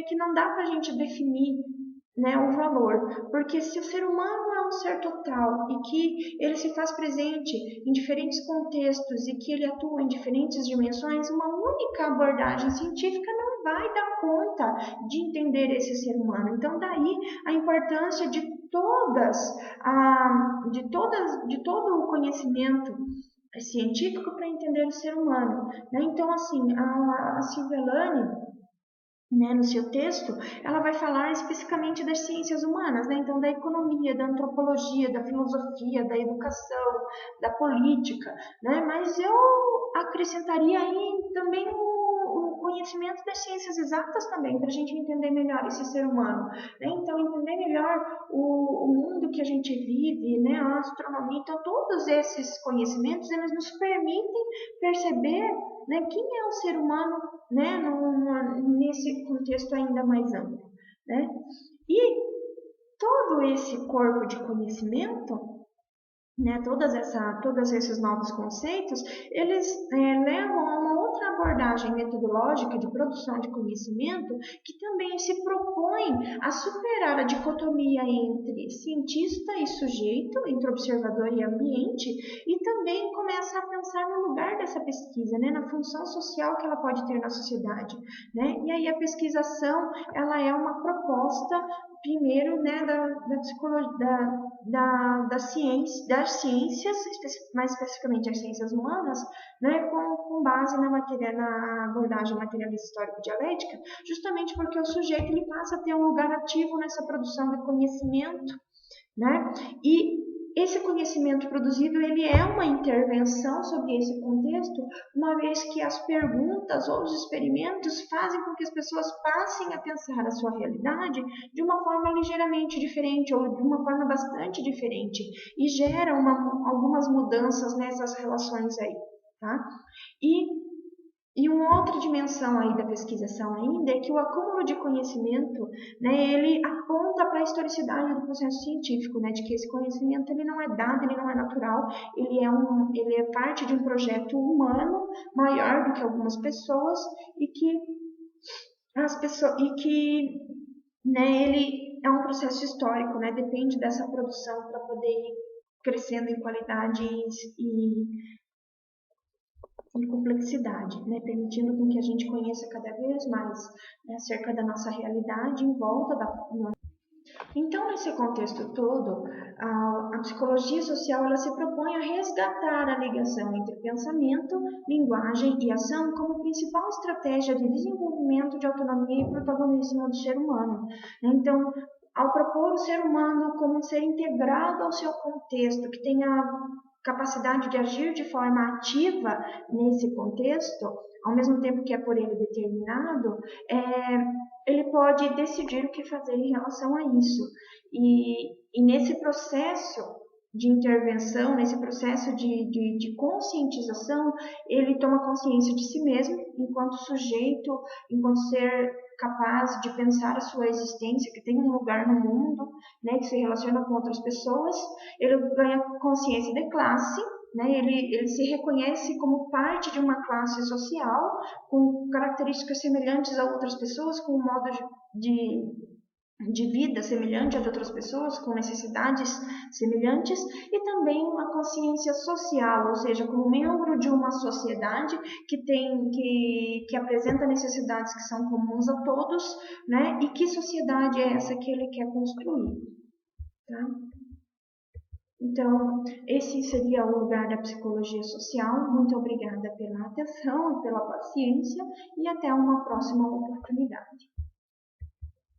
que não dá para a gente definir, né, o valor, porque se o ser humano é um ser total e que ele se faz presente em diferentes contextos e que ele atua em diferentes dimensões, uma única abordagem científica não vai dar conta de entender esse ser humano. Então daí a importância de de todo o conhecimento científico para entender o ser humano, né? Então, assim, a Silvia Lane, né, no seu texto, ela vai falar especificamente das ciências humanas, né? Então, da economia, da antropologia, da filosofia, da educação, da política, né? Mas eu acrescentaria aí também o conhecimento das ciências exatas também, para a gente entender melhor esse ser humano, né? Então, entender melhor o mundo que a gente vive, né? A astronomia, então, todos esses conhecimentos, eles nos permitem perceber, né, quem é o ser humano, né, nesse contexto ainda mais amplo, né? E todo esse corpo de conhecimento, né, todos esses novos conceitos, eles levam a uma outra abordagem metodológica de produção de conhecimento que também se propõe a superar a dicotomia entre cientista e sujeito, entre observador e ambiente, e também começa a pensar no lugar dessa pesquisa, né, na função social que ela pode ter na sociedade, né? E aí a pesquisação, ela é uma proposta primeiro, né, da psicologia, das ciências, mais especificamente as ciências humanas, né, com base na abordagem materialista histórico-dialética, justamente porque o sujeito ele passa a ter um lugar ativo nessa produção de conhecimento, né? E esse conhecimento produzido ele é uma intervenção sobre esse contexto, uma vez que as perguntas ou os experimentos fazem com que as pessoas passem a pensar a sua realidade de uma forma ligeiramente diferente ou de uma forma bastante diferente e gera algumas mudanças nessas relações aí, tá? E uma outra dimensão aí da pesquisação ainda é que o acúmulo de conhecimento, né, ele aponta para a historicidade do processo científico, né, de que esse conhecimento ele não é dado, ele não é natural, ele é parte de um projeto humano maior do que algumas pessoas e que né, ele é um processo histórico, né, depende dessa produção para poder ir crescendo em qualidade e complexidade, né, permitindo com que a gente conheça cada vez mais, né, acerca da nossa realidade em volta da. Então, nesse contexto todo, a psicologia social ela se propõe a resgatar a ligação entre pensamento, linguagem e ação como principal estratégia de desenvolvimento de autonomia e protagonismo do ser humano. Então, ao propor o ser humano como um ser integrado ao seu contexto, que tenha capacidade de agir de forma ativa nesse contexto, ao mesmo tempo que é por ele determinado, ele pode decidir o que fazer em relação a isso. E nesse processo de intervenção, nesse processo de conscientização, ele toma consciência de si mesmo enquanto sujeito, enquanto ser capaz de pensar a sua existência, que tem um lugar no mundo, né, que se relaciona com outras pessoas. Ele ganha consciência de classe, né, ele se reconhece como parte de uma classe social, com características semelhantes a outras pessoas, com um modo de vida semelhante a de outras pessoas, com necessidades semelhantes, e também uma consciência social, ou seja, como membro de uma sociedade que apresenta necessidades que são comuns a todos, né? E que sociedade é essa que ele quer construir, tá? Então, esse seria o lugar da psicologia social. Muito obrigada pela atenção e pela paciência, e até uma próxima oportunidade.